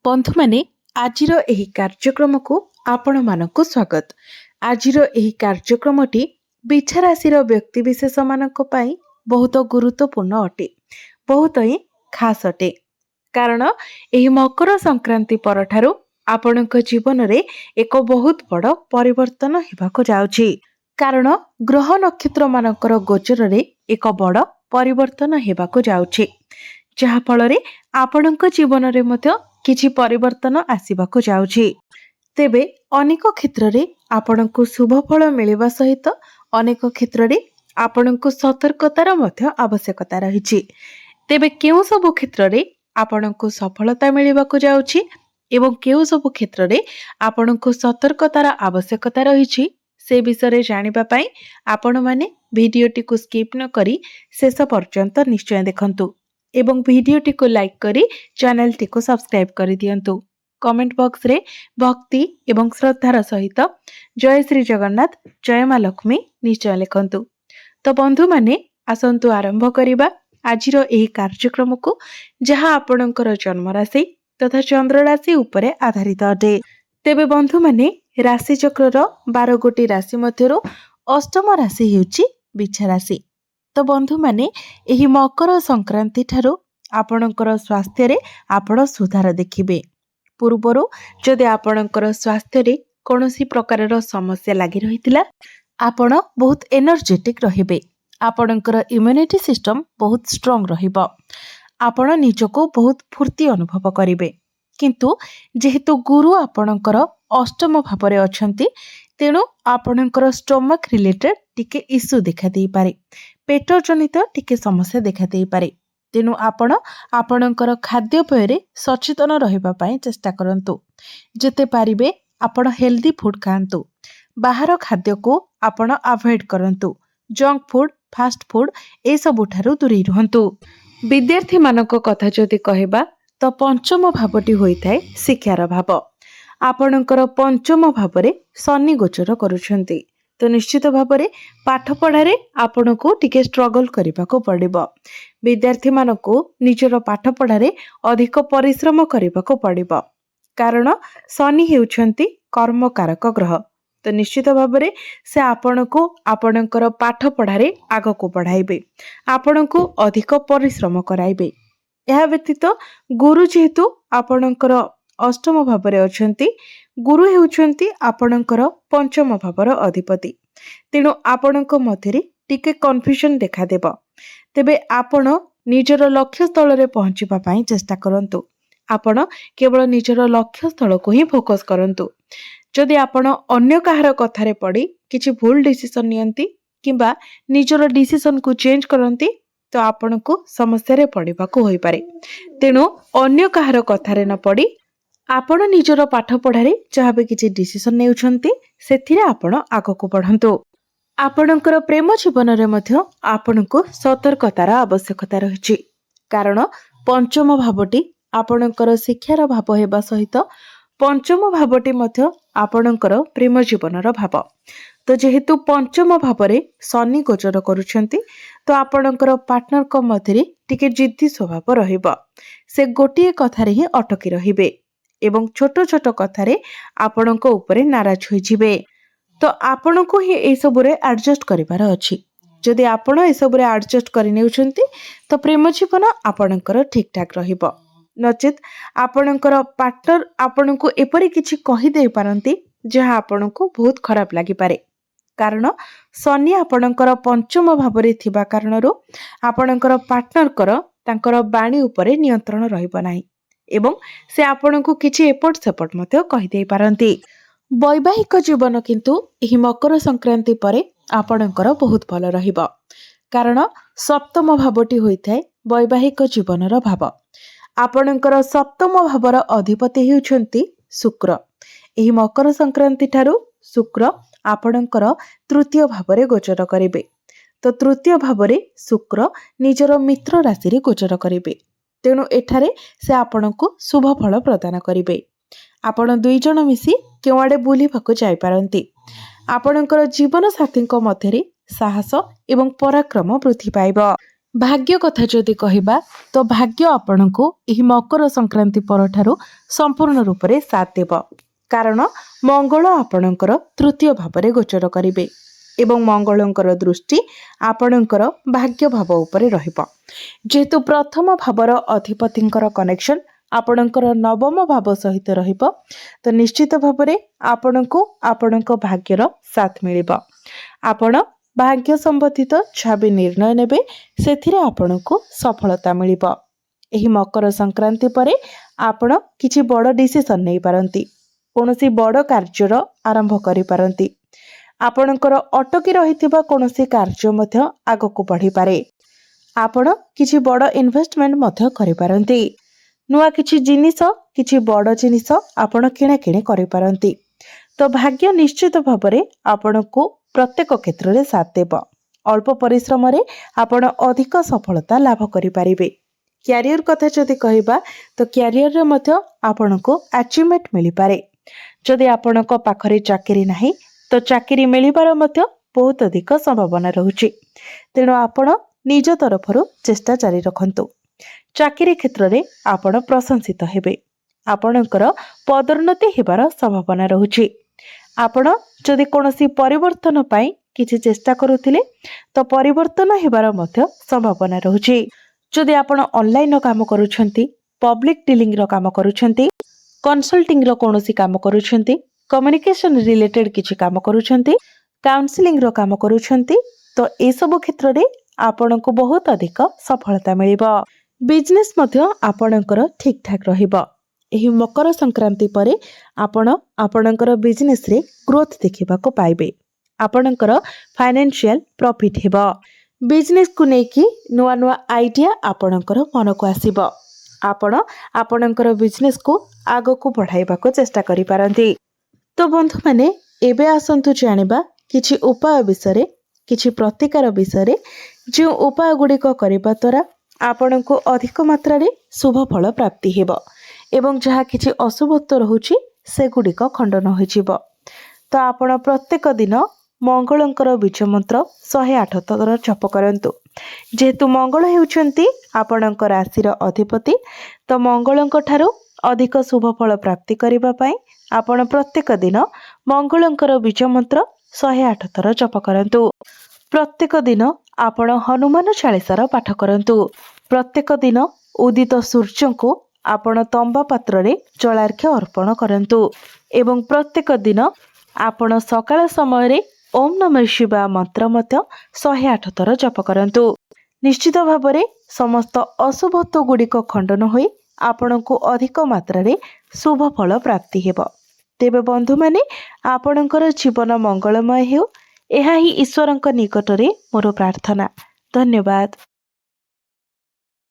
बंधु माने आजिर एही कार्यक्रम को आपण मानक स्वागत। आजिर एही कार्यक्रमटी बिछा राशि व्यक्तिशेष मानक पई बहुत गुरुत्वपूर्ण अटे, बहुत ही खास अटे। कारण एही मकर संक्रांति परठारु आपणक जीवन रे एक बहुत बड़ परिवर्तन हेबाको जाउछि। कारण ग्रह नक्षत्र मानकर गोचर रे एक बड़ परिवर्तन हेबाको जाउछि, जहा फल रे आपणक जीवन रे मध्य किछि परिवर्तन आसीबाको जाउछि। तेबे अनेक क्षेत्र रे आपणको शुभ फल मिलिबा सहित अनेक क्षेत्र रे आपणको सतर्कतार मध्य आवश्यकता रहिछि। तेबे केउ सब क्षेत्र रे आपणको सफलता मिलिबाको जाउछि एवं केउ सब क्षेत्र रे आपणको सतर्कतार आवश्यकता रहिछि, से विषय रे जानिबा पई आपण माने भिडियोटी को स्किप न करी शेष पर्यंत निश्चय देखंतु एवं भिडियोटी को लाइक करी चैनल टी को सब्सक्राइब करी दियंतु। कमेंट बॉक्स रे भक्ति एवं श्रद्धार सहित जय श्री जगन्नाथ जय मां लक्ष्मी निश्चय लिखंतु। तो बंधु माने आसंतु आरंभ करिबा आजिर एही कार्यक्रम को, जहा आपणकर जन्म राशि तथा चंद्र राशि उपरे आधारित अटे। तेबे बंधु माने राशि चक्रर 12 गोटी राशि मध्यरो अष्टम राशि हेउची बिछा राशि। तो बंधु माने एही मकर संक्रांति ठारो आपणकर स्वास्थ्य रे आपण सुधार देखिबे। पूर्वरु जदि आपणकर स्वास्थ्य रे कोनोसी प्रकारर समस्या लागि रहितिला, आपण बहुत एनर्जेटिक रहिबे, आपणकर इम्यूनिटी सिस्टम बहुत स्ट्रांग रहिबो, आपण निजको बहुत फुर्ती अनुभव करिवे। किंतु जेहेतु गुरु आपणकर अष्टम भावरे अछंती, तेणु आपणकर स्टोमक रिलेटेड टिके इश्यू देखा देई पारे, पेट जनित टिके समस्या देखा देई पारे। तेणु आपण आपणकर खाद्यपेय रे सचेतन रहिबा पई चेष्टा करंतु। जेते पारिबे आपण हेल्दी फूड खांतु, बाहर खाद्य को आपण अवॉइड करंतु, जंक फूड फास्ट फूड ए सब ठारू दूरी रहंतु। विद्यार्थी मानक कथा जदि कहबा तो पंचम भावटी होइथाय शिक्षार भाव। आपणकर पंचम भावरे शनि गोचर करूछंती, तो निश्चित भावरे पाठ पढ़ारे आपनको टिके स्ट्रगल करबाको पड़िबो। विद्यार्थी मानको निजर पाठ पढ़ारे अधिक परिश्रम करबाको पड़िबो, कारण शनि हेउछंती कर्मकारक ग्रह। तो निश्चित भावरे से आपनको आपणकर पाठ पढ़ारे आगको बढ़ाइबे, आपनको अधिक परिश्रम कराइबे। यह व्यतीत गुरु जेहेतु आपणकर अष्टम भावरे अछंती, गुरु हेउछंती आपणकर पंचम भावर अधिपति, तेणु आपणक मध्यरे टिके कन्फ्यूजन देखा देबो। तेबे आपण निजर लक्ष्य स्थल रे पहुंचीबा पई चेष्टा करंतु। आपण केवल निजर लक्ष्य स्थल को ही फोकस करंतु। जदि आपण अन्य काहार कथारे पड़ी किछि भूल डिसीजन नियंती किंबा निजर डिसीजन को चेंज करंती, तो आपण को समस्या रे पड़िबाको होई पारे। तेणु अन्य काहार कथारे न पड़ी आपण निजर पाठ पढ़ारे जहाँ भी किछि डिसीजन नेउछंती सेथिरे आपण आगको बढ़ंतु। आपणकर प्रेम जीवन रे मध्य आपनको सतर्कतार आवश्यकता रहिछि, कारण पंचम भावटी आपणकर शिक्षार भाव हेबा सहित पंचम भावटी मध्य आपणकर प्रेम जीवनर भाव। तो जेहेतु पंचम भावरे शनि गोचर करूछंती, तो आपणकर पार्टनर को मध्यरे टिके जिद्दी स्वभाव रहिबो, से गोटिए कथारे ही अटकी रहिबे एवं छोट छोट कथारे आपणको उपरे नाराज होई जिवे। तो आपणको ही ए सबुरे एडजस्ट करिवार अछि। जदि आपण ए सबुरे एडजस्ट करि नेउछंती, तो प्रेम जीवन आपणकर ठीक ठाक रहिबो। नचेत आपणकर पार्टनर आपणको एपरि किछि कहि देई पारंती जहा आपणको बहुत खराब लागि पारे, कारण शनि आपणकर पंचम भावरे थिबा कारणरो आपणकर पार्टनर कर तांकर बाणी उपरे नियंत्रण रहिबो नाही एवं से आपणको किछि एपट सेपट मते कहि देई पारंती। वैवाहिक जीवन किंतु एही मकर संक्रांति परे आपणकर बहुत भल रहिबो, कारण सप्तम भावटी होइथाय वैवाहिक जीवनर भाव। आपणकर सप्तम भावर अधिपति हेउछंती शुक्र। एही मकर संक्रांति ठारू शुक्र आपणकर तृतीय भावरे गोचर करिवे। तो तृतीय भावरे शुक्र निजर मित्र राशि रे गोचर करिवे, तेणु एठारे से आपणको शुभ फल प्रदान करिवे। आपण दुई जण मिसी केवाडे बुलिबाको जाई पारंती। आपणकर जीवन साथीଙ୍କ ମଧ୍ୟରେ साहस एवं पराक्रम वृद्धि पाइब। भाग्य कथा जदि कहबा तो भाग्य आपणको एही मकर संक्रांति परठारु संपूर्ण रूप से साथ देव। कारण मंगल आपणकर तृतीय भाव गोचर करिवे एवं मंगलंकर दृष्टि आपणकर भाग्य भाव उपरे रहिबो। जेहेतु प्रथम भावर अधिपतिंकर कनेक्शन आपणकर नवम भाव सहित रहिबो तो निश्चित भावरे आपणको आपणको भाग्यर साथ मिलिबो। आपण भाग्य संबंधित छाबी निर्णय नेबे सेथिरे आपणको सफलता मिलिबो। एही मकर संक्रांति परे आपण किछि बड़ डिसिजन नै पारंती, कोनोसी बड़ कार्यर आरंभ करि पारंती। आपणकर अटकी रहिथिबा कोनोसी कार्य मध्य आगको बढ़ी पारे। आपण किछि बड़ इन्वेस्टमेंट मध्य करि पारंती। नुआ किछि जिनिस किछि बड़ जिनिस आपण किणा किणे करि पारंती। तो भाग्य निश्चित भावरे आपणको प्रत्येक क्षेत्र में साथ देव। अल्प परिश्रम रे आपण अधिक सफलता लाभ करि पारिबे। क्यारियर कथा जदि कहबा तो क्यारियर रे मध्य आपणको अचीवमेंट मिलि पारे। जदि आपणको पाखरे चाकरी नाही तो चाकरी मिलिबार मध्य बहुत अधिक संभावना रहुछि। तेणु आपण निज तरफरु चेष्टा जारी रखंतु। चाकरी क्षेत्र में आपण प्रशंसित हेबे। आपणकर पदोन्नति हेबार संभावना रहुछि। आपण जदि कोनोसी परिवर्तन पाई किछि चेष्टा करुथिले तो परिवर्तन हेबार मध्य संभावना रहुछि। जदि आपण ऑनलाइन काम करूछंती, पब्लिक डीलिंग रो काम करूछंती, कंसल्टिंग रो कोनोसी काम करूछंती, कम्युनिकेशन रिलेटेड किछि काम करूछंती, काउंसलिंग रो काम करूछंती तो ए सब क्षेत्र रे आपनको बहुत अधिक सफलता मिलिबो। बिजनेस मध्य आपणकर ठीक ठाक रहिबो। एही मकर संक्रांति परे आपण आपणकर बिजनेस रे ग्रोथ देखिबा को पाइबे। आपणकर फाइनेंशियल प्रॉफिट हेबो। बिजनेस को नेकी नुआ नुआ आइडिया आपणकर मन को आसीबो। आपण आपणकर बिजनेस को आगो को बढ़ाइबा को चेष्टा करि पारंती। तो बंधु माने एबे आसंतु जानिबा किछि उपाय विषय किछि प्रतिकार विषय जो उपाय गुडी को करिबा तोरा आपणको अधिक मात्रा रे शुभ फल प्राप्ति हेबो एवं जहाँ किछि अशुभत्व रहुछि से गुडिक खंडन होइजिबो। तो आपण प्रत्येक दिन मंगलंकर बीज मंत्र 108 थर जप करंतु। जेहेतु मंगल हेउचंती आपणकर राशिर अधिपति तो मंगलंक ठारू अधिक शुभ फल प्राप्ति करिबा पई आपण प्रत्येक दिन मंगलंकर बीज मंत्र 108 थर जप करंतु। प्रत्येक दिन आपण हनुमान चालीसार पाठ करंतु। प्रत्येक दिन उदित सूर्य को आपण तंबा पात्र रे जलार्घ्य अर्पण करंतु एवं प्रत्येक दिन आपण सकाळ समय रे ओम नमः शिवाय मंत्र मध्य 108 थर जप करंतु। निश्चित भावरे समस्त अशुभत्व गुडिक खंडन होई आपणको अधिक मात्रा रे शुभ फल प्राप्ति हेबो। तेबे बंधु माने आपणकर जीवन मंगलमय हेउ एहा ही ईश्वरंक निकटरे मोर प्रार्थना। धन्यवाद।